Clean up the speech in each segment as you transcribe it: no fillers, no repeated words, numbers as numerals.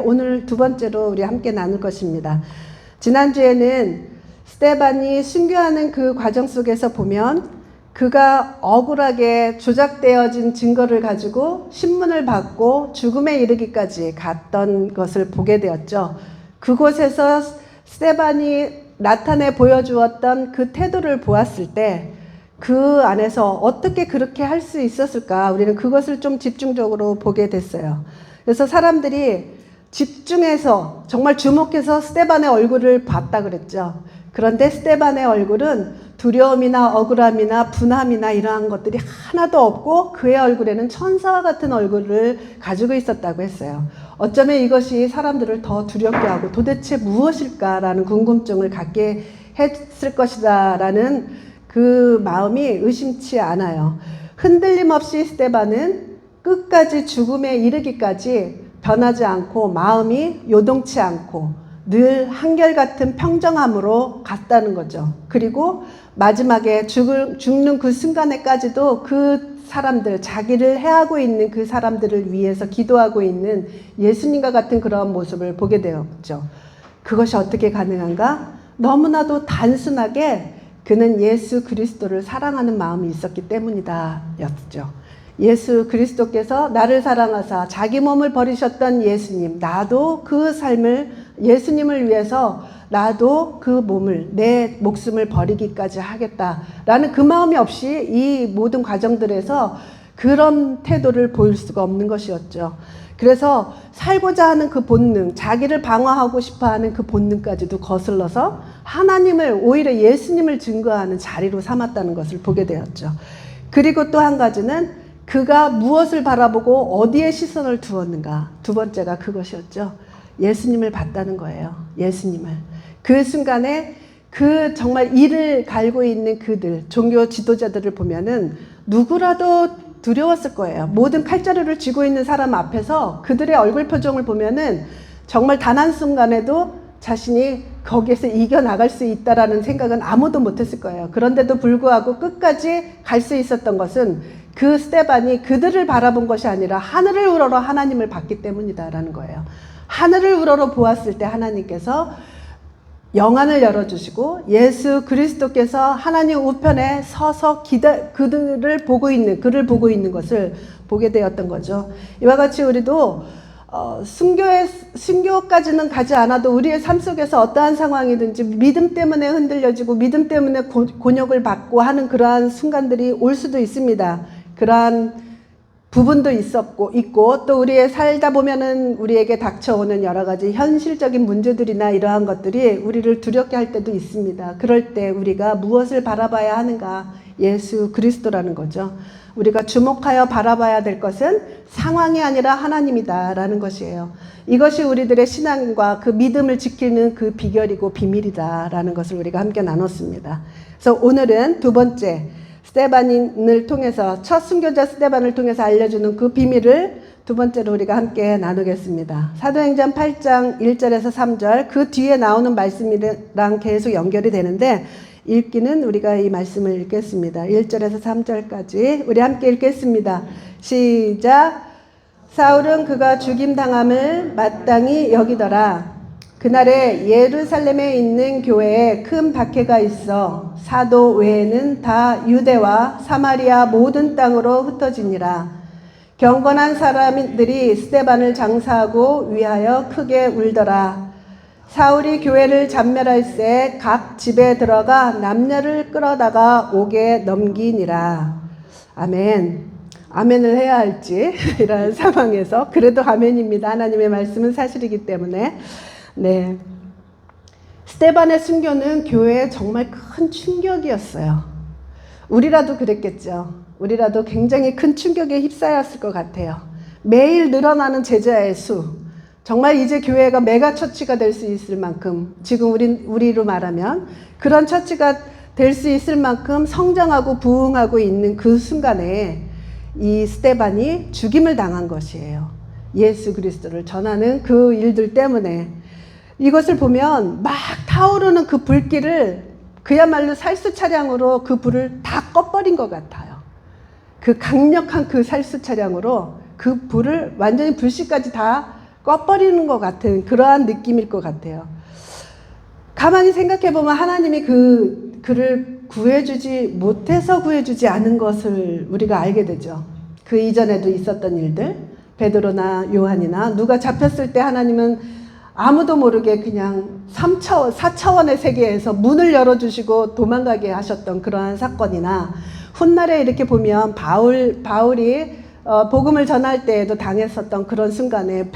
오늘 두 번째로 우리 함께 나눌 것입니다. 지난주에는 스데반이 순교하는 그 과정 속에서 보면 그가 억울하게 조작되어진 증거를 가지고 신문을 받고 죽음에 이르기까지 갔던 것을 보게 되었죠. 그곳에서 스데반이 나타내 보여주었던 그 태도를 보았을 때 그 안에서 어떻게 그렇게 할 수 있었을까? 우리는 그것을 좀 집중적으로 보게 됐어요. 그래서 사람들이 집중해서 정말 주목해서 스데반의 얼굴을 봤다 그랬죠. 그런데 스데반의 얼굴은 두려움이나 억울함이나 분함이나 이러한 것들이 하나도 없고 그의 얼굴에는 천사와 같은 얼굴을 가지고 있었다고 했어요. 어쩌면 이것이 사람들을 더 두렵게 하고 도대체 무엇일까라는 궁금증을 갖게 했을 것이다 라는 그 마음이 의심치 않아요. 흔들림 없이 스데반은 끝까지 죽음에 이르기까지 변하지 않고 마음이 요동치 않고 늘 한결같은 평정함으로 갔다는 거죠. 그리고 마지막에 죽는 그 순간에까지도 그 사람들, 자기를 해하고 있는 그 사람들을 위해서 기도하고 있는 예수님과 같은 그런 모습을 보게 되었죠. 그것이 어떻게 가능한가? 너무나도 단순하게 그는 예수 그리스도를 사랑하는 마음이 있었기 때문이다 였죠. 예수 그리스도께서 나를 사랑하사 자기 몸을 버리셨던 예수님, 나도 그 삶을 예수님을 위해서 나도 그 몸을, 내 목숨을 버리기까지 하겠다라는 그 마음이 없이 이 모든 과정들에서 그런 태도를 보일 수가 없는 것이었죠. 그래서 살고자 하는 그 본능, 자기를 방어하고 싶어하는 그 본능까지도 거슬러서 하나님을, 오히려 예수님을 증거하는 자리로 삼았다는 것을 보게 되었죠. 그리고 또 한 가지는 그가 무엇을 바라보고 어디에 시선을 두었는가. 두 번째가 그것이었죠. 예수님을 봤다는 거예요. 예수님을. 그 순간에 그 정말 이를 갈고 있는 그들, 종교 지도자들을 보면은 누구라도 두려웠을 거예요. 모든 칼자루를 쥐고 있는 사람 앞에서 그들의 얼굴 표정을 보면은 정말 단 한순간에도 자신이 거기에서 이겨나갈 수 있다라는 생각은 아무도 못했을 거예요. 그런데도 불구하고 끝까지 갈 수 있었던 것은 그 스데반이 그들을 바라본 것이 아니라 하늘을 우러러 하나님을 봤기 때문이다라는 거예요. 하늘을 우러러 보았을 때 하나님께서 영안을 열어주시고 예수 그리스도께서 하나님 우편에 서서 그들을 보고 있는, 그를 보고 있는 것을 보게 되었던 거죠. 이와 같이 우리도 순교까지는 가지 않아도 우리의 삶 속에서 어떠한 상황이든지 믿음 때문에 흔들려지고 믿음 때문에 곤욕을 받고 하는 그러한 순간들이 올 수도 있습니다. 그러한 부분도 있고 또 우리의 살다 보면은 우리에게 닥쳐오는 여러 가지 현실적인 문제들이나 이러한 것들이 우리를 두렵게 할 때도 있습니다. 그럴 때 우리가 무엇을 바라봐야 하는가? 예수 그리스도라는 거죠. 우리가 주목하여 바라봐야 될 것은 상황이 아니라 하나님이다라는 것이에요. 이것이 우리들의 신앙과 그 믿음을 지키는 그 비결이고 비밀이다라는 것을 우리가 함께 나눴습니다. 그래서 오늘은 두 번째, 스데반을 통해서, 첫 순교자 스데반을 통해서 알려주는 그 비밀을 두 번째로 우리가 함께 나누겠습니다. 사도행전 8장 1절에서 3절, 그 뒤에 나오는 말씀이랑 계속 연결이 되는데 읽기는 우리가 이 말씀을 읽겠습니다. 1절에서 3절까지 우리 함께 읽겠습니다. 시작. 사울은 그가 죽임당함을 마땅히 여기더라. 그날에 예루살렘에 있는 교회에 큰 박해가 있어 사도 외에는 다 유대와 사마리아 모든 땅으로 흩어지니라. 경건한 사람들이 스데반을 장사하고 위하여 크게 울더라. 사울이 교회를 잔멸할새 각 집에 들어가 남녀를 끌어다가 옥에 넘기니라. 아멘. 아멘을 해야 할지 이런 상황에서 그래도 아멘입니다. 하나님의 말씀은 사실이기 때문에. 네, 스데반의 순교는 교회에 정말 큰 충격이었어요. 우리라도 그랬겠죠. 우리라도 굉장히 큰 충격에 휩싸였을 것 같아요. 매일 늘어나는 제자의 수, 정말 이제 교회가 메가처치가 될 수 있을 만큼, 지금 우리로 말하면 그런 처치가 될 수 있을 만큼 성장하고 부흥하고 있는 그 순간에 이 스데반이 죽임을 당한 것이에요. 예수 그리스도를 전하는 그 일들 때문에. 이것을 보면 막 타오르는 그 불길을 그야말로 살수 차량으로 그 불을 다 꺼버린 것 같아요. 그 강력한 그 살수 차량으로 그 불을 완전히 불씨까지 다 꺼버리는 것 같은 그러한 느낌일 것 같아요. 가만히 생각해보면 하나님이 그를 구해주지 못해서 구해주지 않은 것을 우리가 알게 되죠. 그 이전에도 있었던 일들, 베드로나 요한이나 누가 잡혔을 때 하나님은 아무도 모르게 그냥 3차원, 4차원의 세계에서 문을 열어주시고 도망가게 하셨던 그러한 사건이나 훗날에 이렇게 보면 바울이 복음을 전할 때에도 당했었던 그런 순간에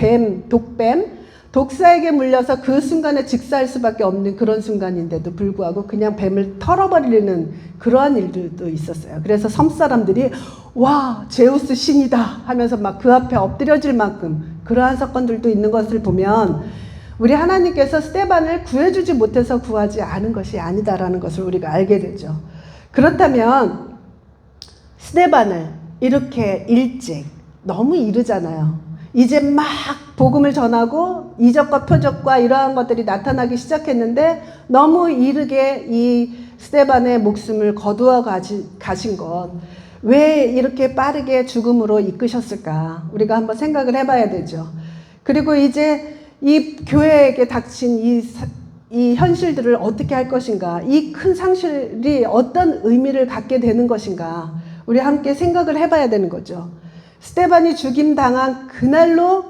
독사에게 물려서 그 순간에 직사할 수밖에 없는 그런 순간인데도 불구하고 그냥 뱀을 털어버리는 그러한 일들도 있었어요. 그래서 섬 사람들이 와 제우스 신이다 하면서 막 그 앞에 엎드려질 만큼 그러한 사건들도 있는 것을 보면 우리 하나님께서 스데반을 구해주지 못해서 구하지 않은 것이 아니다라는 것을 우리가 알게 되죠. 그렇다면 스데반을 이렇게 일찍 너무 이르잖아요. 이제 막 복음을 전하고 이적과 표적과 이러한 것들이 나타나기 시작했는데 너무 이르게 이 스데반의 목숨을 거두어 가신 것, 왜 이렇게 빠르게 죽음으로 이끄셨을까? 우리가 한번 생각을 해봐야 되죠. 그리고 이제 이 교회에게 닥친 이 현실들을 어떻게 할 것인가? 이 큰 상실이 어떤 의미를 갖게 되는 것인가? 우리 함께 생각을 해봐야 되는 거죠. 스데반이 죽임당한 그날로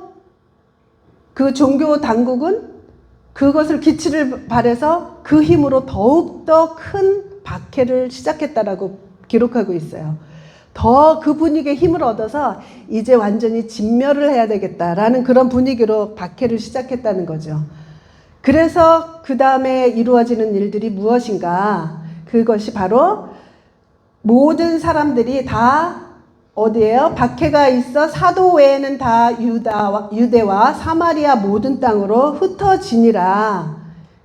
그 종교 당국은 그것을 기치를 발해서 그 힘으로 더욱더 큰 박해를 시작했다라고 기록하고 있어요. 더 그 분위기에 힘을 얻어서 이제 완전히 진멸을 해야 되겠다라는 그런 분위기로 박해를 시작했다는 거죠. 그래서 그 다음에 이루어지는 일들이 무엇인가? 그것이 바로 모든 사람들이 다 어디에요? 박해가 있어 사도 외에는 다 유대와 사마리아 모든 땅으로 흩어지니라.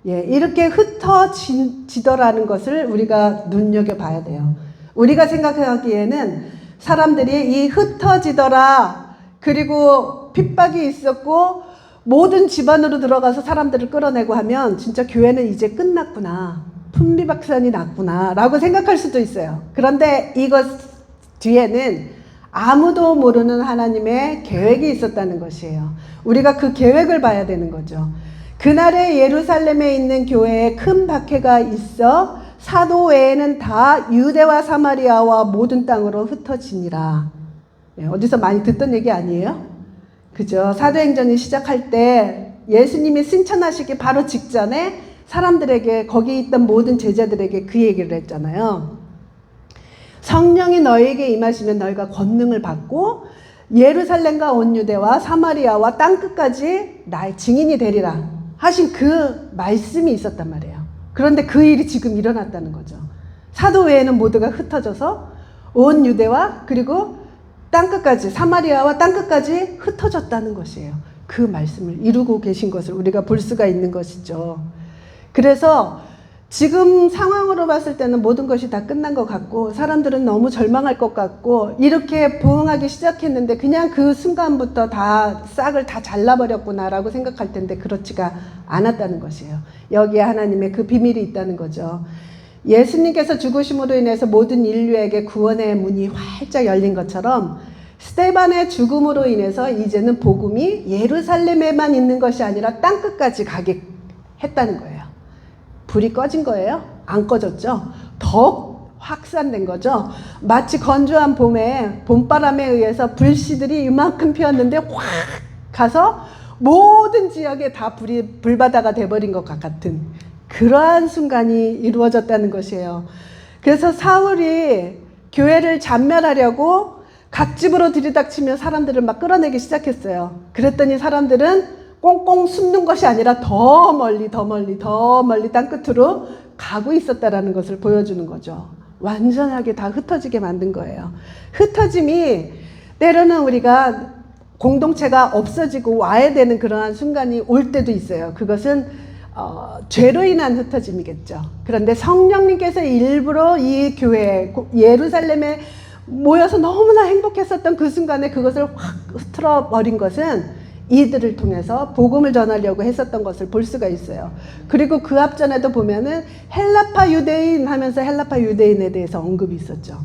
예, 이렇게 흩어지더라는 것을 우리가 눈여겨봐야 돼요. 우리가 생각하기에는 사람들이 이 흩어지더라, 그리고 핍박이 있었고 모든 집안으로 들어가서 사람들을 끌어내고 하면 진짜 교회는 이제 끝났구나, 풍비박산이 났구나 라고 생각할 수도 있어요. 그런데 이것 뒤에는 아무도 모르는 하나님의 계획이 있었다는 것이에요. 우리가 그 계획을 봐야 되는 거죠. 그날에 예루살렘에 있는 교회에 큰 박해가 있어 사도 외에는 다 유대와 사마리아와 모든 땅으로 흩어지니라. 어디서 많이 듣던 얘기 아니에요? 그죠? 사도행전이 시작할 때 예수님이 승천하시기 바로 직전에 사람들에게, 거기 있던 모든 제자들에게 그 얘기를 했잖아요. 성령이 너희에게 임하시면 너희가 권능을 받고 예루살렘과 온 유대와 사마리아와 땅끝까지 나의 증인이 되리라 하신 그 말씀이 있었단 말이에요. 그런데 그 일이 지금 일어났다는 거죠. 사도 외에는 모두가 흩어져서 온 유대와 그리고 땅끝까지, 사마리아와 땅끝까지 흩어졌다는 것이에요. 그 말씀을 이루고 계신 것을 우리가 볼 수가 있는 것이죠. 그래서 지금 상황으로 봤을 때는 모든 것이 다 끝난 것 같고 사람들은 너무 절망할 것 같고 이렇게 부흥하기 시작했는데 그냥 그 순간부터 다 싹을 다 잘라버렸구나라고 생각할 텐데 그렇지가 않았다는 것이에요. 여기에 하나님의 그 비밀이 있다는 거죠. 예수님께서 죽으심으로 인해서 모든 인류에게 구원의 문이 활짝 열린 것처럼 스데반의 죽음으로 인해서 이제는 복음이 예루살렘에만 있는 것이 아니라 땅끝까지 가게 했다는 거예요. 불이 꺼진 거예요? 안 꺼졌죠? 더욱 확산된 거죠? 마치 건조한 봄에 봄바람에 의해서 불씨들이 이만큼 피었는데 확 가서 모든 지역에 다 불바다가 돼버린 것 같은 그러한 순간이 이루어졌다는 것이에요. 그래서 사울이 교회를 잔멸하려고 각 집으로 들이닥치며 사람들을 막 끌어내기 시작했어요. 그랬더니 사람들은 꽁꽁 숨는 것이 아니라 더 멀리 땅끝으로 가고 있었다라는 것을 보여주는 거죠. 완전하게 다 흩어지게 만든 거예요. 흩어짐이 때로는 우리가 공동체가 없어지고 와야 되는 그러한 순간이 올 때도 있어요. 그것은 죄로 인한 흩어짐이겠죠. 그런데 성령님께서 일부러 이 교회 예루살렘에 모여서 너무나 행복했었던 그 순간에 그것을 확 흐트러 버린 것은 이들을 통해서 복음을 전하려고 했었던 것을 볼 수가 있어요. 그리고 그 앞전에도 보면은 헬라파 유대인 하면서 헬라파 유대인에 대해서 언급이 있었죠.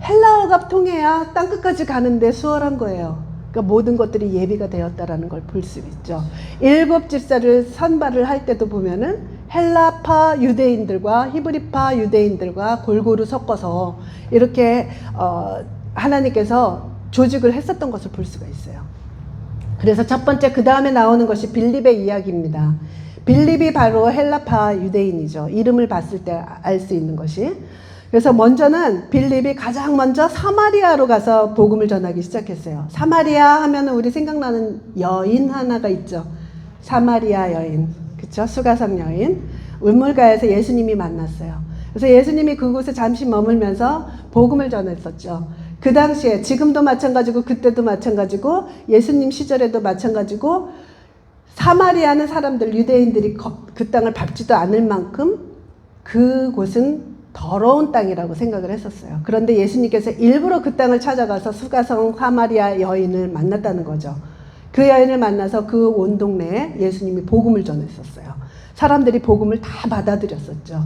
헬라어가 통해야 땅끝까지 가는데 수월한 거예요. 그러니까 모든 것들이 예비가 되었다라는 걸 볼 수 있죠. 7 집사를 선발을 할 때도 보면은 헬라파 유대인들과 히브리파 유대인들과 골고루 섞어서 이렇게 하나님께서 조직을 했었던 것을 볼 수가 있어요. 그래서 첫 번째 그 다음에 나오는 것이 빌립의 이야기입니다. 빌립이 바로 헬라파 유대인이죠. 이름을 봤을 때 알 수 있는 것이. 그래서 먼저는 빌립이 가장 먼저 사마리아로 가서 복음을 전하기 시작했어요. 사마리아 하면 우리 생각나는 여인 하나가 있죠. 사마리아 여인, 그쵸? 수가성 여인. 우물가에서 예수님이 만났어요. 그래서 예수님이 그곳에 잠시 머물면서 복음을 전했었죠. 그 당시에 지금도 마찬가지고 그때도 마찬가지고 예수님 시절에도 마찬가지고 사마리아는 사람들 유대인들이 그 땅을 밟지도 않을 만큼 그곳은 더러운 땅이라고 생각을 했었어요. 그런데 예수님께서 일부러 그 땅을 찾아가서 수가성 사마리아 여인을 만났다는 거죠. 그 여인을 만나서 그 온 동네에 예수님이 복음을 전했었어요. 사람들이 복음을 다 받아들였었죠.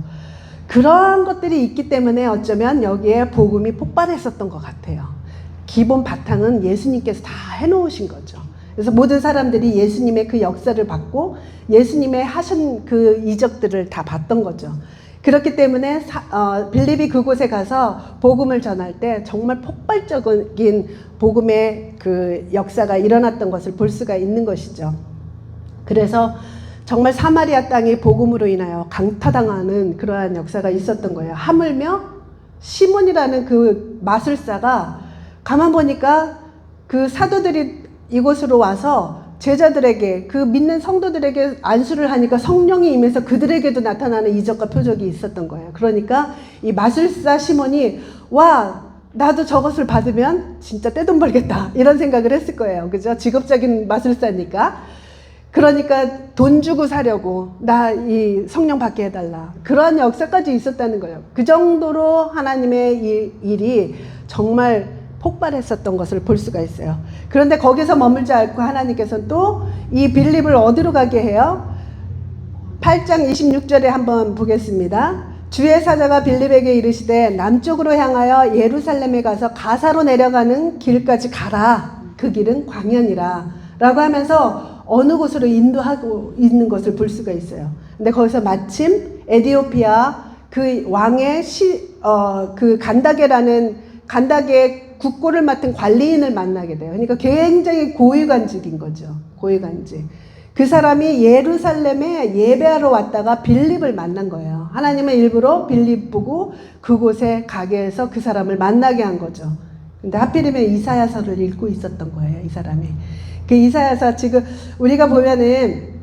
그런 것들이 있기 때문에 어쩌면 여기에 복음이 폭발했었던 것 같아요. 기본 바탕은 예수님께서 다 해놓으신 거죠. 그래서 모든 사람들이 예수님의 그 역사를 받고 예수님의 하신 그 이적들을 다 봤던 거죠. 그렇기 때문에 빌립이 그곳에 가서 복음을 전할 때 정말 폭발적인 복음의 그 역사가 일어났던 것을 볼 수가 있는 것이죠. 그래서 정말 사마리아 땅이 복음으로 인하여 강타당하는 그러한 역사가 있었던 거예요. 하물며 시몬이라는 그 마술사가 가만 보니까 그 사도들이 이곳으로 와서 제자들에게 그 믿는 성도들에게 안수를 하니까 성령이 임해서 그들에게도 나타나는 이적과 표적이 있었던 거예요. 그러니까 이 마술사 시몬이 와 나도 저것을 받으면 진짜 떼돈 벌겠다 이런 생각을 했을 거예요. 그죠? 직업적인 마술사니까. 그러니까 돈 주고 사려고 나 이 성령 받게 해달라. 그러한 역사까지 있었다는 거예요. 그 정도로 하나님의 일이 정말 폭발했었던 것을 볼 수가 있어요. 그런데 거기서 머물지 않고 하나님께서는 또 이 빌립을 어디로 가게 해요? 8장 26절에 한번 보겠습니다. 주의 사자가 빌립에게 이르시되 남쪽으로 향하여 예루살렘에 가서 가사로 내려가는 길까지 가라. 그 길은 광야니라 라고 하면서 어느 곳으로 인도하고 있는 것을 볼 수가 있어요. 근데 거기서 마침 에디오피아 그 왕의 그 간다게의 국고를 맡은 관리인을 만나게 돼요. 그러니까 굉장히 고위관직인 거죠. 고위관직. 그 사람이 예루살렘에 예배하러 왔다가 빌립을 만난 거예요. 하나님은 일부러 빌립 보고 그곳에 가게 해서 그 사람을 만나게 한 거죠. 근데 하필이면 이사야서를 읽고 있었던 거예요. 이 사람이. 그 이사야서 지금 우리가 보면은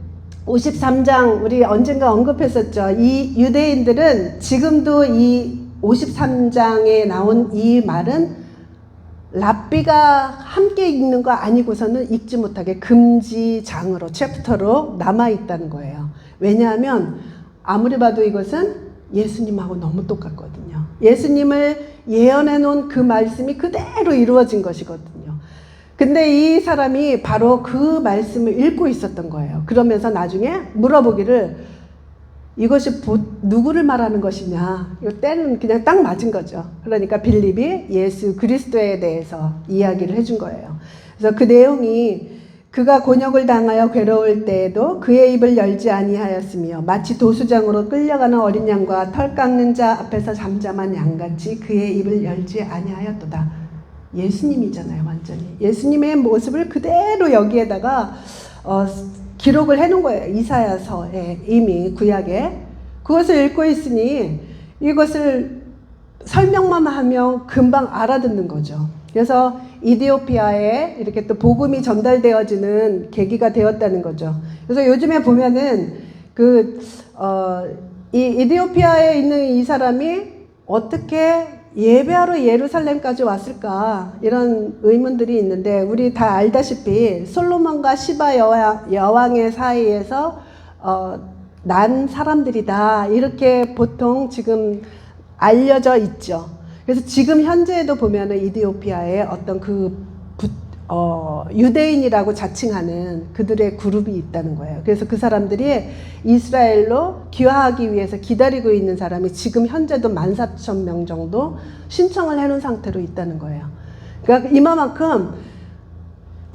53장 우리 언젠가 언급했었죠. 이 유대인들은 지금도 이 53장에 나온 이 말은 랍비가 함께 읽는 거 아니고서는 읽지 못하게 금지장으로 챕터로 남아있다는 거예요. 왜냐하면 아무리 봐도 이것은 예수님하고 너무 똑같거든요. 예수님을 예언해 놓은 그 말씀이 그대로 이루어진 것이거든요. 근데 이 사람이 바로 그 말씀을 읽고 있었던 거예요. 그러면서 나중에 물어보기를 이것이 누구를 말하는 것이냐. 이 때는 그냥 딱 맞은 거죠. 그러니까 빌립이 예수 그리스도에 대해서 이야기를 해준 거예요. 그래서 그 내용이 그가 곤욕을 당하여 괴로울 때에도 그의 입을 열지 아니하였으며 마치 도수장으로 끌려가는 어린 양과 털 깎는 자 앞에서 잠잠한 양같이 그의 입을 열지 아니하였도다. 예수님이잖아요. 완전히. 예수님의 모습을 그대로 여기에다가 기록을 해놓은 거예요. 이사야서에 이미 구약에. 그것을 읽고 있으니 이것을 설명만 하면 금방 알아듣는 거죠. 그래서 이디오피아에 이렇게 또 복음이 전달되어지는 계기가 되었다는 거죠. 그래서 요즘에 보면은 이 이디오피아에 있는 이 사람이 어떻게 예배하러 예루살렘까지 왔을까 이런 의문들이 있는데 우리 다 알다시피 솔로몬과 시바 여왕의 사이에서 난 사람들이다 이렇게 보통 지금 알려져 있죠. 그래서 지금 현재에도 보면은 이디오피아에 어떤 유대인이라고 자칭하는 그들의 그룹이 있다는 거예요. 그래서 그 사람들이 이스라엘로 귀화하기 위해서 기다리고 있는 사람이 지금 현재도 14,000명 정도 신청을 해놓은 상태로 있다는 거예요. 그러니까 이만큼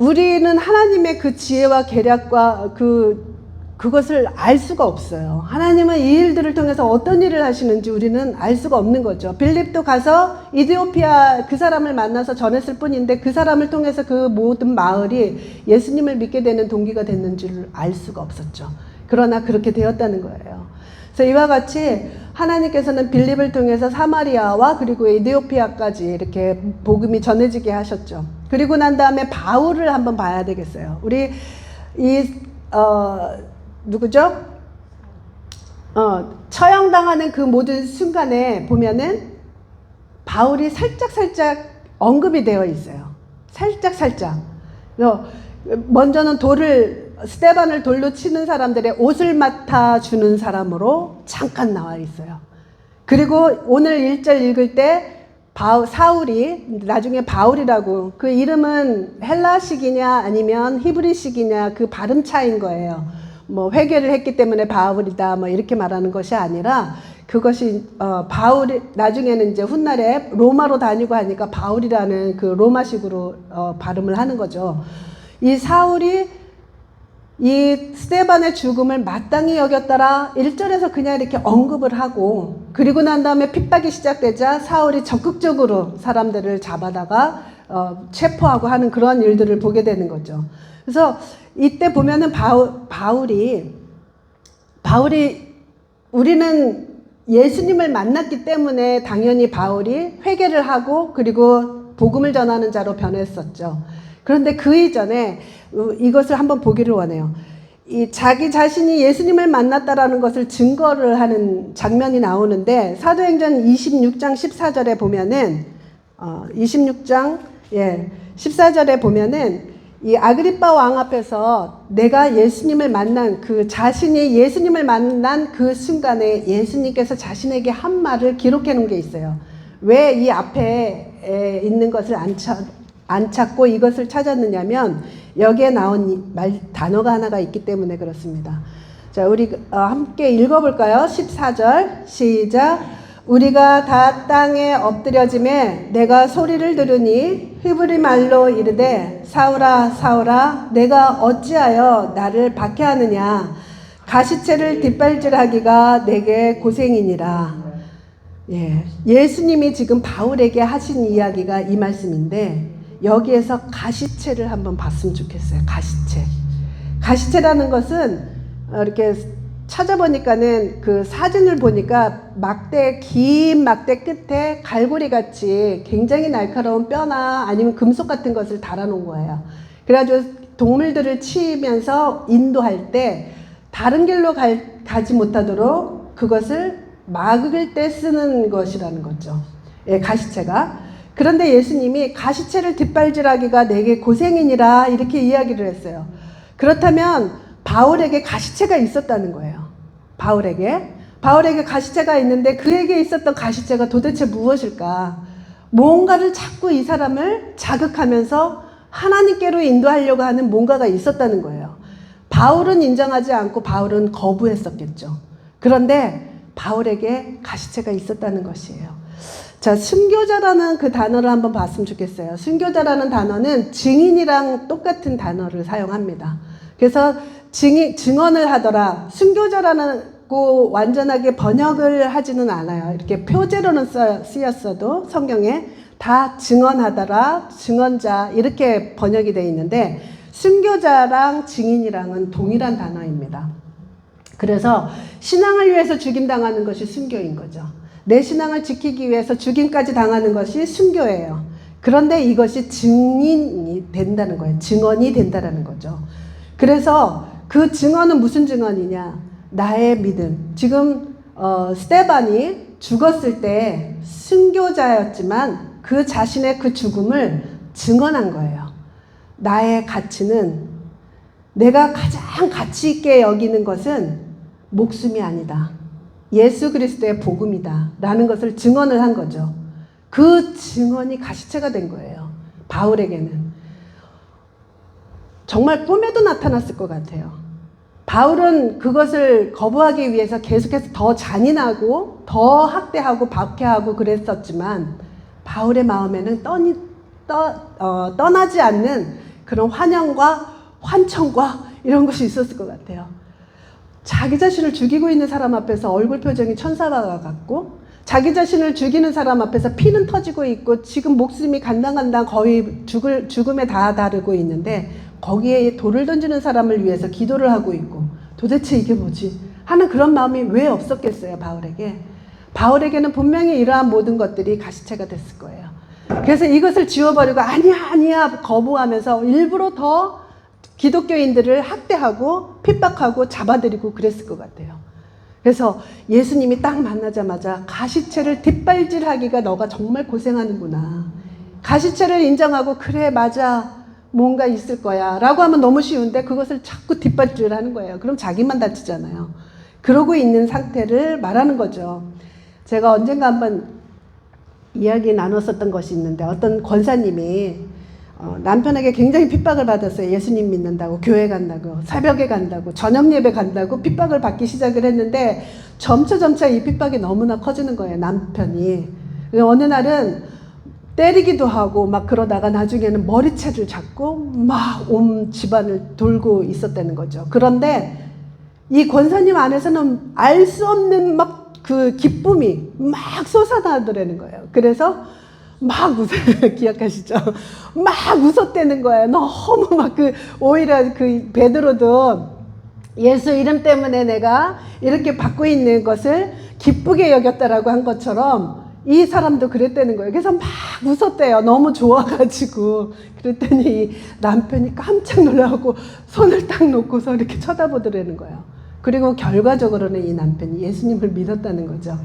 우리는 하나님의 그 지혜와 계략과 그것을 알 수가 없어요. 하나님은 이 일들을 통해서 어떤 일을 하시는지 우리는 알 수가 없는 거죠. 빌립도 가서 이디오피아 그 사람을 만나서 전했을 뿐인데 그 사람을 통해서 그 모든 마을이 예수님을 믿게 되는 동기가 됐는지를 알 수가 없었죠. 그러나 그렇게 되었다는 거예요. 그래서 이와 같이 하나님께서는 빌립을 통해서 사마리아와 그리고 이디오피아까지 이렇게 복음이 전해지게 하셨죠. 그리고 난 다음에 바울을 한번 봐야 되겠어요. 우리 누구죠? 처형당하는 그 모든 순간에 보면은 바울이 살짝 언급이 되어 있어요. 살짝. 먼저는 스데반을 돌로 치는 사람들의 옷을 맡아주는 사람으로 잠깐 나와 있어요. 그리고 오늘 1절 읽을 때 사울이 나중에 바울이라고, 그 이름은 헬라식이냐 아니면 히브리식이냐 그 발음 차이인 거예요. 뭐 회개를 했기 때문에 바울이다 뭐 이렇게 말하는 것이 아니라 그것이 바울이 나중에는 이제 훗날에 로마로 다니고 하니까 바울이라는 그 로마식으로 발음을 하는 거죠. 이 사울이 이 스데반의 죽음을 마땅히 여겼더라 1절에서 그냥 이렇게 언급을 하고, 그리고 난 다음에 핍박이 시작되자 사울이 적극적으로 사람들을 잡아다가 체포하고 하는 그런 일들을 보게 되는 거죠. 그래서 이때 보면은 바울이 우리는 예수님을 만났기 때문에 당연히 바울이 회개를 하고 그리고 복음을 전하는 자로 변했었죠. 그런데 그 이전에 이것을 한번 보기를 원해요. 자기 자신이 예수님을 만났다라는 것을 증거를 하는 장면이 나오는데 사도행전 26장 14절에 보면은 26장 14절에 보면은 이 아그리빠 왕 앞에서 내가 예수님을 만난 자신이 예수님을 만난 그 순간에 예수님께서 자신에게 한 말을 기록해 놓은 게 있어요. 왜 이 앞에 있는 것을 안 찾고 이것을 찾았느냐면 여기에 나온 단어가 하나가 있기 때문에 그렇습니다. 자, 우리 함께 읽어볼까요? 14절 시작. 우리가 다 땅에 엎드려짐에 내가 소리를 들으니 히브리 말로 이르되 사울아 사울아 내가 어찌하여 나를 박해하느냐 가시체를 뒷발질하기가 내게 고생이니라. 예수님이 지금 바울에게 하신 이야기가 이 말씀인데 여기에서 가시체를 한번 봤으면 좋겠어요. 가시체라는 것은 이렇게 찾아보니까는 그 사진을 보니까 긴 막대 끝에 갈고리 같이 굉장히 날카로운 뼈나 아니면 금속 같은 것을 달아놓은 거예요. 그래가지고 동물들을 치면서 인도할 때 다른 길로 가지 못하도록 그것을 막을 때 쓰는 것이라는 거죠. 가시체가. 그런데 예수님이 가시체를 뒷발질하기가 내게 고생이니라 이렇게 이야기를 했어요. 그렇다면 바울에게 가시체가 있었다는 거예요. 바울에게 가시체가 있는데 그에게 있었던 가시체가 도대체 무엇일까? 뭔가를 자꾸 이 사람을 자극하면서 하나님께로 인도하려고 하는 뭔가가 있었다는 거예요. 바울은 인정하지 않고 바울은 거부했었겠죠. 그런데 바울에게 가시체가 있었다는 것이에요. 자, 순교자라는 그 단어를 한번 봤으면 좋겠어요. 순교자라는 단어는 증인이랑 똑같은 단어를 사용합니다. 그래서 증언을 하더라. 순교자라고 완전하게 번역을 하지는 않아요. 이렇게 표제로는 쓰였어도 성경에 다 증언하더라, 증언자 이렇게 번역이 되어 있는데 순교자랑 증인이랑은 동일한 단어입니다. 그래서 신앙을 위해서 죽임당하는 것이 순교인 거죠. 내 신앙을 지키기 위해서 죽임까지 당하는 것이 순교예요. 그런데 이것이 증인이 된다는 거예요. 증언이 된다는 거죠. 그래서 그 증언은 무슨 증언이냐? 나의 믿음. 지금 스데반이 죽었을 때 순교자였지만 그 자신의 그 죽음을 증언한 거예요. 나의 가치는, 내가 가장 가치 있게 여기는 것은 목숨이 아니다. 예수 그리스도의 복음이다. 라는 것을 증언을 한 거죠. 그 증언이 가시체가 된 거예요. 바울에게는. 정말 꿈에도 나타났을 것 같아요. 바울은 그것을 거부하기 위해서 계속해서 더 잔인하고 더 학대하고 박해하고 그랬었지만 바울의 마음에는 떠나지 않는 그런 환영과 환청과 이런 것이 있었을 것 같아요. 자기 자신을 죽이고 있는 사람 앞에서 얼굴 표정이 천사와 같고, 자기 자신을 죽이는 사람 앞에서 피는 터지고 있고 지금 목숨이 간당간당 거의 죽음에 다다르고 있는데 거기에 돌을 던지는 사람을 위해서 기도를 하고 있고, 도대체 이게 뭐지? 하는 그런 마음이 왜 없었겠어요, 바울에게? 바울에게는 분명히 이러한 모든 것들이 가시체가 됐을 거예요. 그래서 이것을 지워버리고 아니야 거부하면서 일부러 더 기독교인들을 학대하고 핍박하고 잡아들이고 그랬을 것 같아요. 그래서 예수님이 딱 만나자마자 가시체를 뒷발질하기가 너가 정말 고생하는구나. 가시체를 인정하고 그래 맞아 뭔가 있을 거야 라고 하면 너무 쉬운데 그것을 자꾸 뒷발질하는 거예요. 그럼 자기만 다치잖아요. 그러고 있는 상태를 말하는 거죠. 제가 언젠가 한번 이야기 나눴었던 것이 있는데 어떤 권사님이 남편에게 굉장히 핍박을 받았어요. 예수님 믿는다고, 교회 간다고, 새벽에 간다고, 저녁 예배 간다고 핍박을 받기 시작을 했는데 점차 이 핍박이 너무나 커지는 거예요, 남편이. 어느 날은 때리기도 하고 막 그러다가 나중에는 머리채를 잡고 막 온 집안을 돌고 있었다는 거죠. 그런데 이 권사님 안에서는 알 수 없는 막 그 기쁨이 막 솟아나더라는 거예요. 그래서 막 기억하시죠? 막 웃었다는 거예요. 너무 막 오히려 베드로도 예수 이름 때문에 내가 이렇게 받고 있는 것을 기쁘게 여겼다라고 한 것처럼 이 사람도 그랬다는 거예요. 그래서 막 웃었대요. 너무 좋아가지고. 그랬더니 남편이 깜짝 놀라고 손을 딱 놓고서 이렇게 쳐다보더라는 거예요. 그리고 결과적으로는 이 남편이 예수님을 믿었다는 거죠.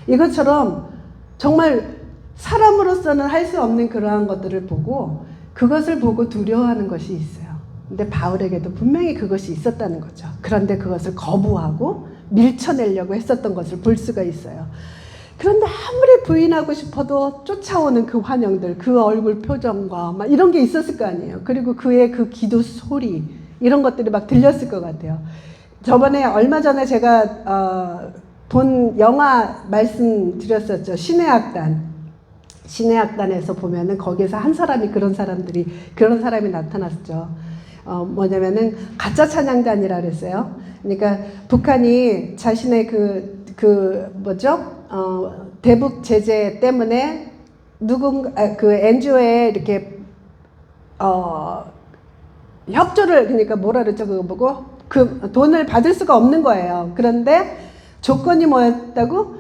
이것처럼 정말 사람으로서는 할 수 없는 그러한 것들을 보고 그것을 보고 두려워하는 것이 있어요. 근데 바울에게도 분명히 그것이 있었다는 거죠. 그런데 그것을 거부하고 밀쳐내려고 했었던 것을 볼 수가 있어요. 그런데 아무리 부인하고 싶어도 쫓아오는 그 환영들, 그 얼굴 표정과 막 이런 게 있었을 거 아니에요. 그리고 그의 그 기도 소리 이런 것들이 막 들렸을 것 같아요. 저번에 얼마 전에 제가 본 영화 말씀드렸었죠. 신의 악단에서 보면은 거기에서 한 사람이 그런 사람이 나타났죠. 뭐냐면은 가짜 찬양단이라 그랬어요. 그러니까 북한이 자신의 대북 제재 때문에 그 NGO에 이렇게 협조를, 그러니까 뭐라 그랬죠? 그거 보고 그 돈을 받을 수가 없는 거예요. 그런데 조건이 뭐였다고?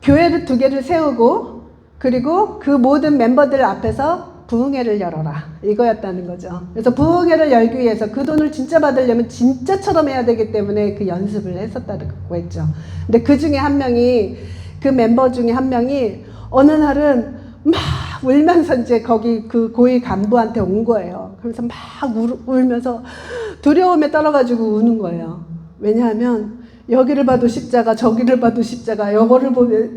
교회를 2개를 세우고 그리고 그 모든 멤버들 앞에서 부흥회를 열어라, 이거였다는 거죠. 그래서 부흥회를 열기 위해서 그 돈을 진짜 받으려면 진짜처럼 해야 되기 때문에 그 연습을 했었다고 했죠. 근데 그 중에 한 명이, 그 멤버 중에 한 명이 어느 날은 막 울면서 이제 거기 그 고위 간부한테 온 거예요. 그래서 막 울면서 두려움에 떨어가지고 우는 거예요. 왜냐하면 여기를 봐도 십자가, 저기를 봐도 십자가,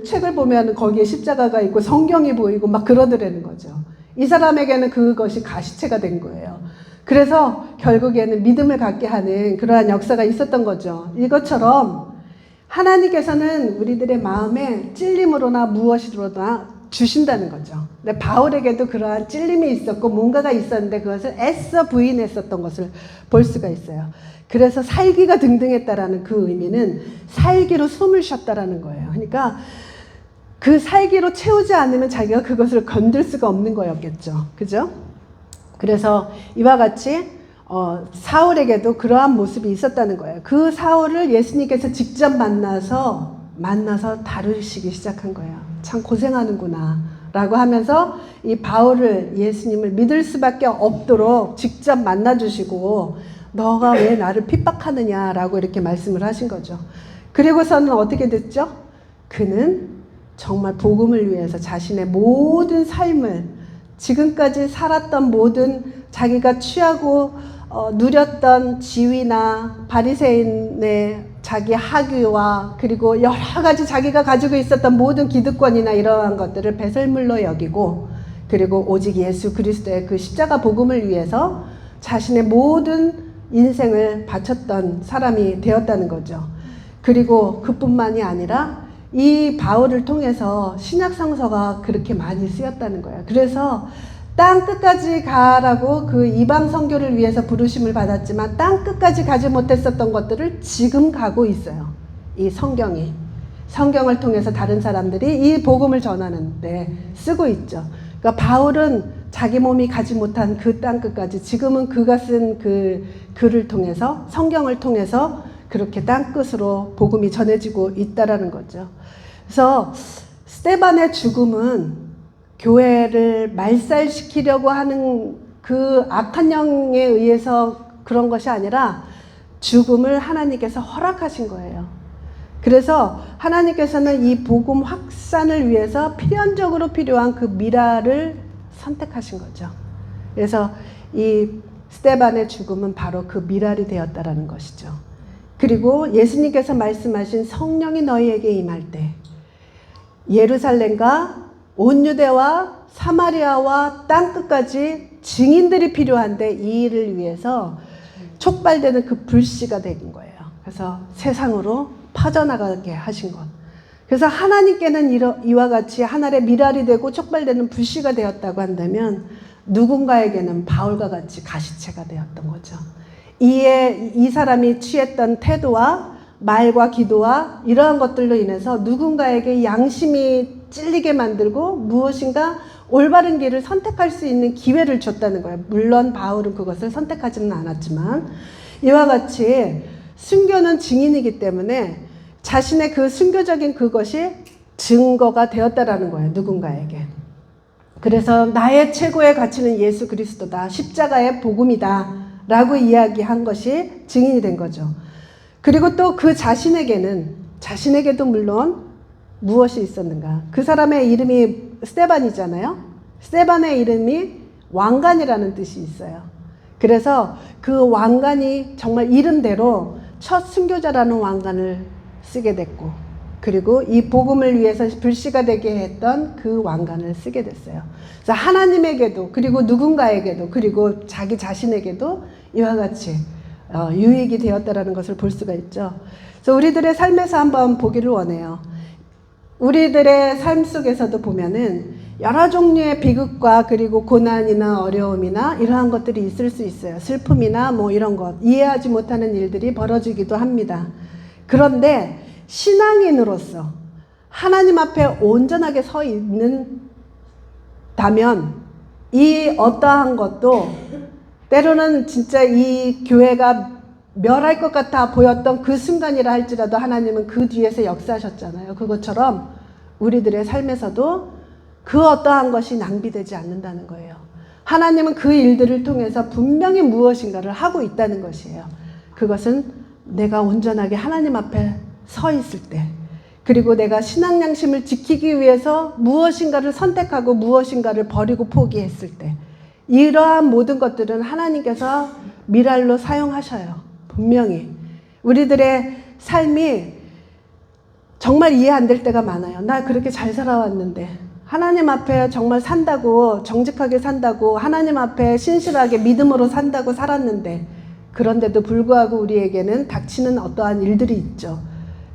책을 보면 거기에 십자가가 있고 성경이 보이고 막 그러더라는 거죠. 이 사람에게는 그것이 가시체가 된 거예요. 그래서 결국에는 믿음을 갖게 하는 그러한 역사가 있었던 거죠. 이것처럼 하나님께서는 우리들의 마음에 찔림으로나 무엇이로나 주신다는 거죠. 근데 바울에게도 그러한 찔림이 있었고 뭔가가 있었는데 그것을 애써 부인했었던 것을 볼 수가 있어요. 그래서 살기가 등등했다라는 그 의미는 살기로 숨을 쉬었다라는 거예요. 그러니까 그 살기로 채우지 않으면 자기가 그것을 건들 수가 없는 거였겠죠. 그죠? 그래서 이와 같이 사울에게도 그러한 모습이 있었다는 거예요. 그 사울을 예수님께서 직접 만나서 다루시기 시작한 거예요. 참 고생하는구나 라고 하면서 이 바울을, 예수님을 믿을 수밖에 없도록 직접 만나주시고 너가 왜 나를 핍박하느냐 라고 이렇게 말씀을 하신 거죠. 그리고서는 어떻게 됐죠? 그는 정말 복음을 위해서 자신의 모든 삶을, 지금까지 살았던 모든 자기가 취하고 누렸던 지위나 바리새인의 자기 학위와 그리고 여러 가지 자기가 가지고 있었던 모든 기득권이나 이러한 것들을 배설물로 여기고, 그리고 오직 예수 그리스도의 그 십자가 복음을 위해서 자신의 모든 인생을 바쳤던 사람이 되었다는 거죠. 그리고 그뿐만이 아니라 이 바울을 통해서 신약 성서가 그렇게 많이 쓰였다는 거예요. 그래서 땅 끝까지 가라고 그 이방 선교를 위해서 부르심을 받았지만 땅 끝까지 가지 못했었던 것들을 지금 가고 있어요. 이 성경을 통해서 다른 사람들이 이 복음을 전하는데 쓰고 있죠. 그러니까 바울은 자기 몸이 가지 못한 그 땅 끝까지 지금은 그가 쓴 그 글을 통해서 성경을 통해서 그렇게 땅 끝으로 복음이 전해지고 있다라는 거죠. 그래서 스데반의 죽음은 교회를 말살시키려고 하는 그 악한 영에 의해서 그런 것이 아니라 죽음을 하나님께서 허락하신 거예요. 그래서 하나님께서는 이 복음 확산을 위해서 필연적으로 필요한 그 미라를 선택하신 거죠. 그래서 이 스데반의 죽음은 바로 그 미랄이 되었다라는 것이죠. 그리고 예수님께서 말씀하신 성령이 너희에게 임할 때 예루살렘과 온 유대와 사마리아와 땅 끝까지 증인들이 필요한데 이 일을 위해서 촉발되는 그 불씨가 된 거예요. 그래서 세상으로 퍼져나가게 하신 것. 그래서 하나님께는 이와 같이 하늘의 미랄이 되고 촉발되는 불씨가 되었다고 한다면 누군가에게는 바울과 같이 가시체가 되었던 거죠. 이 사람이 취했던 태도와 말과 기도와 이러한 것들로 인해서 누군가에게 양심이 찔리게 만들고 무엇인가 올바른 길을 선택할 수 있는 기회를 줬다는 거예요. 물론 바울은 그것을 선택하지는 않았지만 이와 같이 순교는 증인이기 때문에 자신의 그 순교적인 그것이 증거가 되었다라는 거예요. 누군가에게. 그래서 나의 최고의 가치는 예수 그리스도다. 십자가의 복음이다. 라고 이야기한 것이 증인이 된 거죠. 그리고 또 그 자신에게도 물론 무엇이 있었는가. 그 사람의 이름이 스데반이잖아요. 스데반의 이름이 왕관이라는 뜻이 있어요. 그래서 그 왕관이 정말 이름대로 첫 순교자라는 왕관을 쓰게 됐고 그리고 이 복음을 위해서 불씨가 되게 했던 그 왕관을 쓰게 됐어요. 그래서 하나님에게도 그리고 누군가에게도 그리고 자기 자신에게도 이와 같이 유익이 되었다라는 것을 볼 수가 있죠. 그래서 우리들의 삶에서 한번 보기를 원해요. 우리들의 삶 속에서도 보면은 여러 종류의 비극과 그리고 고난이나 어려움이나 이러한 것들이 있을 수 있어요. 슬픔이나 뭐 이런 것, 이해하지 못하는 일들이 벌어지기도 합니다. 그런데 신앙인으로서 하나님 앞에 온전하게 서 있는다면 이 어떠한 것도 때로는 진짜 이 교회가 멸할 것 같아 보였던 그 순간이라 할지라도 하나님은 그 뒤에서 역사하셨잖아요. 그것처럼 우리들의 삶에서도 그 어떠한 것이 낭비되지 않는다는 거예요. 하나님은 그 일들을 통해서 분명히 무엇인가를 하고 있다는 것이에요. 그것은 내가 온전하게 하나님 앞에 서 있을 때 그리고 내가 신앙 양심을 지키기 위해서 무엇인가를 선택하고 무엇인가를 버리고 포기했을 때 이러한 모든 것들은 하나님께서 미랄로 사용하셔요. 분명히 우리들의 삶이 정말 이해 안 될 때가 많아요. 나 그렇게 잘 살아왔는데 하나님 앞에 정말 산다고 정직하게 산다고 하나님 앞에 신실하게 믿음으로 산다고 살았는데 그런데도 불구하고 우리에게는 닥치는 어떠한 일들이 있죠.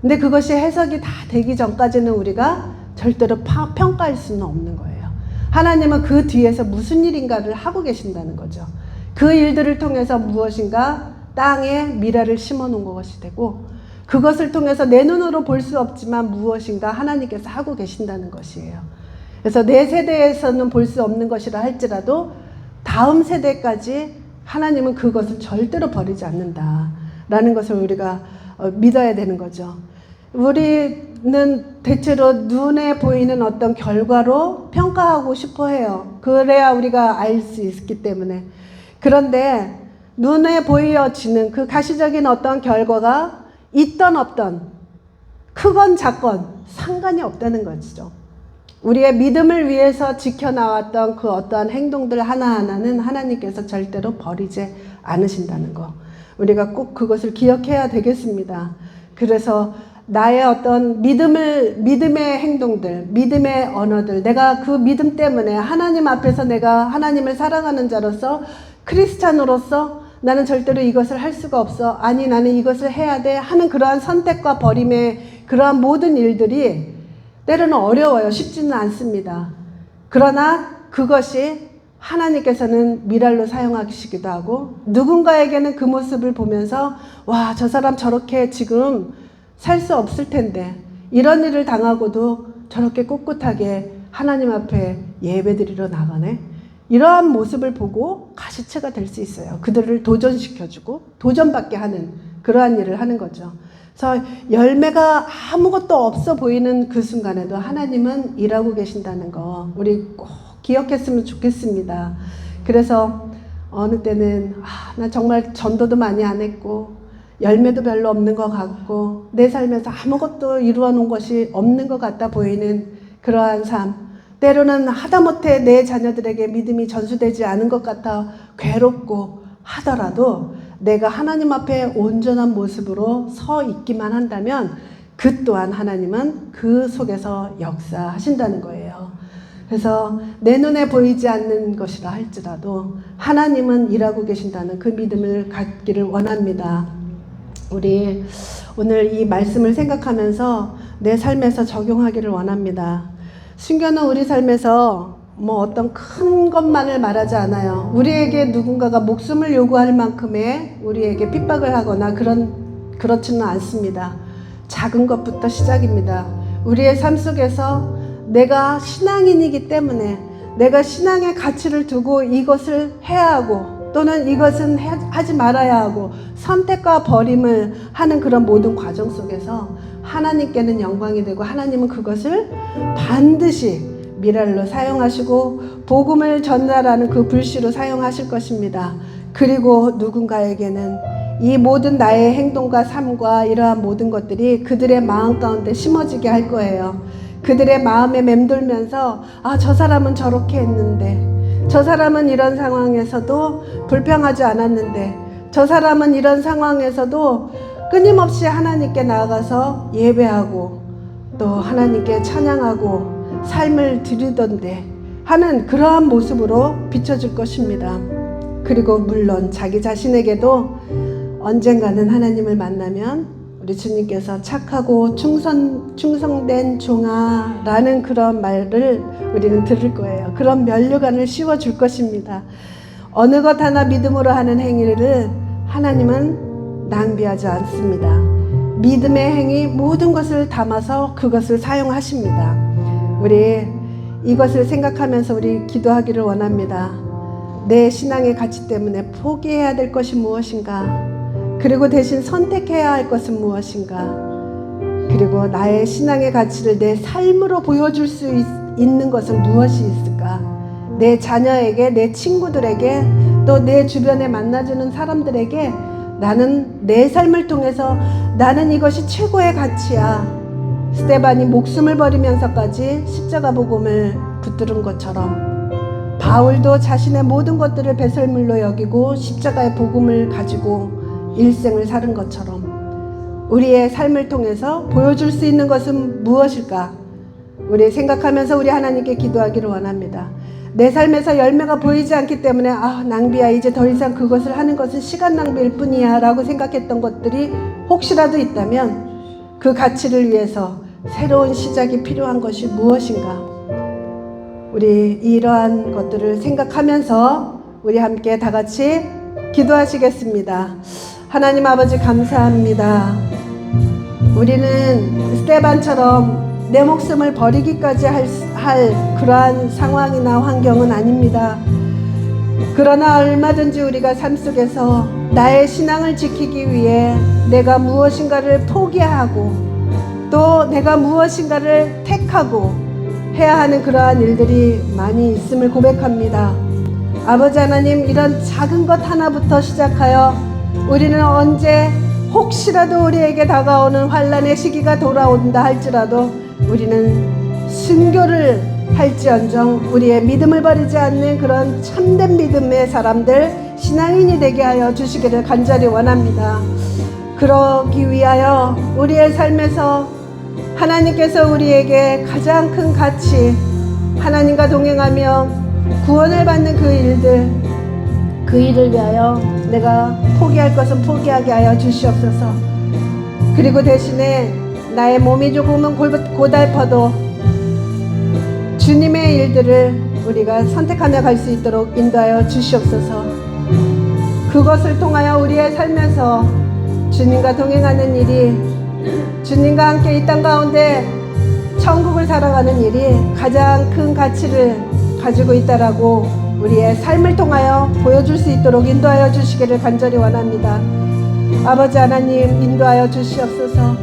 근데 그것이 해석이 다 되기 전까지는 우리가 절대로 평가할 수는 없는 거예요. 하나님은 그 뒤에서 무슨 일인가를 하고 계신다는 거죠. 그 일들을 통해서 무엇인가 땅에 미랄을 심어 놓은 것이 되고 그것을 통해서 내 눈으로 볼 수 없지만 무엇인가 하나님께서 하고 계신다는 것이에요. 그래서 내 세대에서는 볼 수 없는 것이라 할지라도 다음 세대까지 하나님은 그것을 절대로 버리지 않는다라는 것을 우리가 믿어야 되는 거죠. 우리는 대체로 눈에 보이는 어떤 결과로 평가하고 싶어 해요. 그래야 우리가 알 수 있기 때문에. 그런데 눈에 보여지는 그 가시적인 어떤 결과가 있던 없던 크건 작건 상관이 없다는 것이죠. 우리의 믿음을 위해서 지켜나왔던 그 어떠한 행동들 하나하나는 하나님께서 절대로 버리지 않으신다는 거. 우리가 꼭 그것을 기억해야 되겠습니다. 그래서 나의 어떤 믿음의 행동들, 믿음의 언어들, 내가 그 믿음 때문에 하나님 앞에서 내가 하나님을 사랑하는 자로서 크리스찬으로서 나는 절대로 이것을 할 수가 없어. 아니 나는 이것을 해야 돼 하는 그러한 선택과 버림의 그러한 모든 일들이 때로는 어려워요. 쉽지는 않습니다. 그러나 그것이 하나님께서는 미랄로 사용하시기도 하고, 누군가에게는 그 모습을 보면서 와, 저 사람 저렇게 지금 살 수 없을 텐데 이런 일을 당하고도 저렇게 꿋꿋하게 하나님 앞에 예배드리러 나가네, 이러한 모습을 보고 가시체가 될 수 있어요. 그들을 도전시켜주고 도전받게 하는 그러한 일을 하는 거죠. 그래서 열매가 아무것도 없어 보이는 그 순간에도 하나님은 일하고 계신다는 거 우리 꼭 기억했으면 좋겠습니다. 그래서 어느 때는 나 정말 전도도 많이 안 했고 열매도 별로 없는 것 같고 내 삶에서 아무것도 이루어 놓은 것이 없는 것 같아 보이는 그러한 삶, 때로는 하다못해 내 자녀들에게 믿음이 전수되지 않은 것 같아 괴롭고 하더라도 내가 하나님 앞에 온전한 모습으로 서 있기만 한다면 그 또한 하나님은 그 속에서 역사하신다는 거예요. 그래서 내 눈에 보이지 않는 것이라 할지라도 하나님은 일하고 계신다는 그 믿음을 갖기를 원합니다. 우리 오늘 이 말씀을 생각하면서 내 삶에서 적용하기를 원합니다. 순교는 우리 삶에서 어떤 큰 것만을 말하지 않아요. 우리에게 누군가가 목숨을 요구할 만큼의 우리에게 핍박을 하거나 그렇지는 않습니다. 작은 것부터 시작입니다. 우리의 삶 속에서 내가 신앙인이기 때문에 내가 신앙의 가치를 두고 이것을 해야 하고 또는 이것은 하지 말아야 하고 선택과 버림을 하는 그런 모든 과정 속에서 하나님께는 영광이 되고 하나님은 그것을 반드시 미랄로 사용하시고 복음을 전달하는 그 불씨로 사용하실 것입니다. 그리고 누군가에게는 이 모든 나의 행동과 삶과 이러한 모든 것들이 그들의 마음 가운데 심어지게 할 거예요. 그들의 마음에 맴돌면서 저 사람은 저렇게 했는데, 저 사람은 이런 상황에서도 불평하지 않았는데, 저 사람은 이런 상황에서도 끊임없이 하나님께 나아가서 예배하고 또 하나님께 찬양하고 삶을 드리던데 하는 그러한 모습으로 비춰질 것입니다. 그리고 물론 자기 자신에게도 언젠가는 하나님을 만나면 우리 주님께서 착하고 충성된 종아 라는 그런 말을 우리는 들을 거예요. 그런 면류관을 씌워줄 것입니다. 어느 것 하나 믿음으로 하는 행위를 하나님은 낭비하지 않습니다. 믿음의 행위 모든 것을 담아서 그것을 사용하십니다. 우리 이것을 생각하면서 우리 기도하기를 원합니다. 내 신앙의 가치 때문에 포기해야 될 것이 무엇인가? 그리고 대신 선택해야 할 것은 무엇인가? 그리고 나의 신앙의 가치를 내 삶으로 보여줄 수 있는 것은 무엇이 있을까? 내 자녀에게, 내 친구들에게, 또 내 주변에 만나주는 사람들에게 나는 내 삶을 통해서 나는 이것이 최고의 가치야. 스데반이 목숨을 버리면서까지 십자가 복음을 붙들은 것처럼 바울도 자신의 모든 것들을 배설물로 여기고 십자가의 복음을 가지고 일생을 사는 것처럼 우리의 삶을 통해서 보여줄 수 있는 것은 무엇일까? 우리 생각하면서 우리 하나님께 기도하기를 원합니다. 내 삶에서 열매가 보이지 않기 때문에 낭비야, 이제 더 이상 그것을 하는 것은 시간 낭비일 뿐이야 라고 생각했던 것들이 혹시라도 있다면 그 가치를 위해서 새로운 시작이 필요한 것이 무엇인가? 우리 이러한 것들을 생각하면서 우리 함께 다 같이 기도하시겠습니다. 하나님 아버지 감사합니다. 우리는 스데반처럼 내 목숨을 버리기까지 할 그러한 상황이나 환경은 아닙니다. 그러나 얼마든지 우리가 삶 속에서 나의 신앙을 지키기 위해 내가 무엇인가를 포기하고 또 내가 무엇인가를 택하고 해야 하는 그러한 일들이 많이 있음을 고백합니다. 아버지 하나님, 이런 작은 것 하나부터 시작하여 우리는 언제 혹시라도 우리에게 다가오는 환난의 시기가 돌아온다 할지라도 우리는 순교를 할지언정 우리의 믿음을 버리지 않는 그런 참된 믿음의 사람들, 신앙인이 되게 하여 주시기를 간절히 원합니다. 그러기 위하여 우리의 삶에서 하나님께서 우리에게 가장 큰 가치, 하나님과 동행하며 구원을 받는 그 일을 위하여 내가 포기할 것은 포기하게 하여 주시옵소서. 그리고 대신에 나의 몸이 조금은 고달퍼도 주님의 일들을 우리가 선택하며 갈 수 있도록 인도하여 주시옵소서. 그것을 통하여 우리의 살면서 주님과 동행하는 일이, 주님과 함께 이 땅 가운데 천국을 살아가는 일이 가장 큰 가치를 가지고 있다라고 우리의 삶을 통하여 보여줄 수 있도록 인도하여 주시기를 간절히 원합니다. 아버지 하나님, 인도하여 주시옵소서.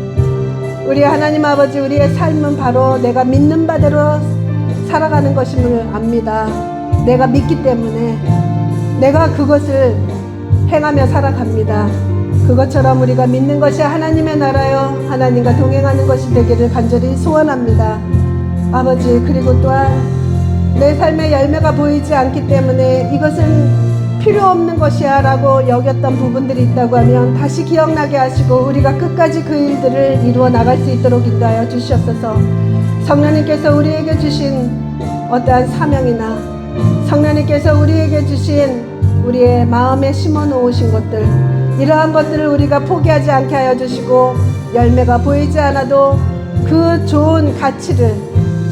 우리 하나님 아버지, 우리의 삶은 바로 내가 믿는 바대로 살아가는 것임을 압니다. 내가 믿기 때문에 내가 그것을 행하며 살아갑니다. 그것처럼 우리가 믿는 것이 하나님의 나라요 하나님과 동행하는 것이 되기를 간절히 소원합니다. 아버지, 그리고 또한 내 삶의 열매가 보이지 않기 때문에 이것은 필요 없는 것이야 라고 여겼던 부분들이 있다고 하면 다시 기억나게 하시고 우리가 끝까지 그 일들을 이루어 나갈 수 있도록 인도하여 주시옵소서. 성령님께서 우리에게 주신 어떠한 사명이나 성령님께서 우리에게 주신 우리의 마음에 심어 놓으신 것들, 이러한 것들을 우리가 포기하지 않게 하여 주시고 열매가 보이지 않아도 그 좋은 가치를,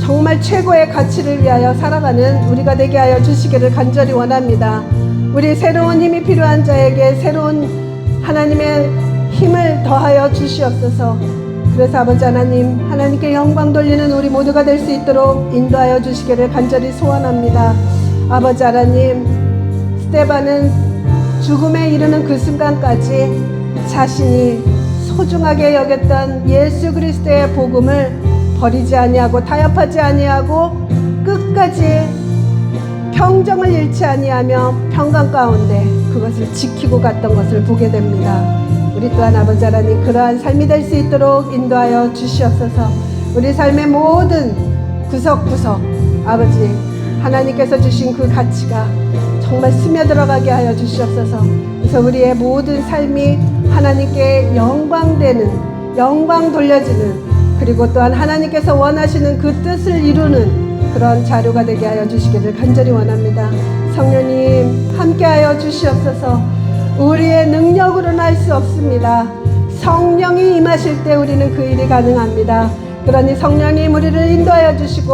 정말 최고의 가치를 위하여 살아가는 우리가 되게 하여 주시기를 간절히 원합니다. 우리 새로운 힘이 필요한 자에게 새로운 하나님의 힘을 더하여 주시옵소서. 그래서 아버지 하나님, 하나님께 영광 돌리는 우리 모두가 될 수 있도록 인도하여 주시기를 간절히 소원합니다. 아버지 하나님, 스데반은 죽음에 이르는 그 순간까지 자신이 소중하게 여겼던 예수 그리스도의 복음을 버리지 아니하고 타협하지 아니하고 끝까지 평정을 잃지 아니하며 평강 가운데 그것을 지키고 갔던 것을 보게 됩니다. 우리 또한 아버지 하나님, 그러한 삶이 될 수 있도록 인도하여 주시옵소서. 우리 삶의 모든 구석구석 아버지 하나님께서 주신 그 가치가 정말 스며들어가게 하여 주시옵소서. 그래서 우리의 모든 삶이 하나님께 영광되는, 영광 돌려지는, 그리고 또한 하나님께서 원하시는 그 뜻을 이루는 그런 자료가 되게 하여 주시기를 간절히 원합니다. 성령님, 함께하여 주시옵소서. 우리의 능력으로는 할 수 없습니다. 성령이 임하실 때 우리는 그 일이 가능합니다. 그러니 성령님, 우리를 인도하여 주시고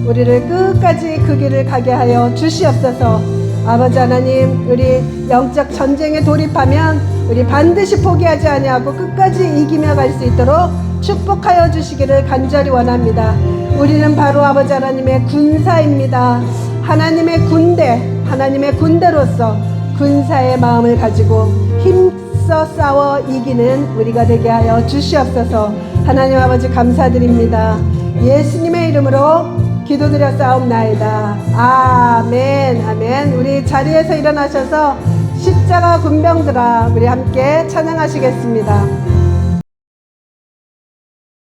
우리를 끝까지 그 길을 가게 하여 주시옵소서. 아버지 하나님, 우리 영적 전쟁에 돌입하면 우리 반드시 포기하지 아니하고 끝까지 이기며 갈 수 있도록 축복하여 주시기를 간절히 원합니다. 우리는 바로 아버지 하나님의 군사입니다. 하나님의 군대, 하나님의 군대로서 군사의 마음을 가지고 힘써 싸워 이기는 우리가 되게 하여 주시옵소서. 하나님 아버지, 감사드립니다. 예수님의 이름으로 기도드려 싸움나이다. 아멘, 아멘. 우리 자리에서 일어나셔서 십자가 군병들아, 우리 함께 찬양하시겠습니다.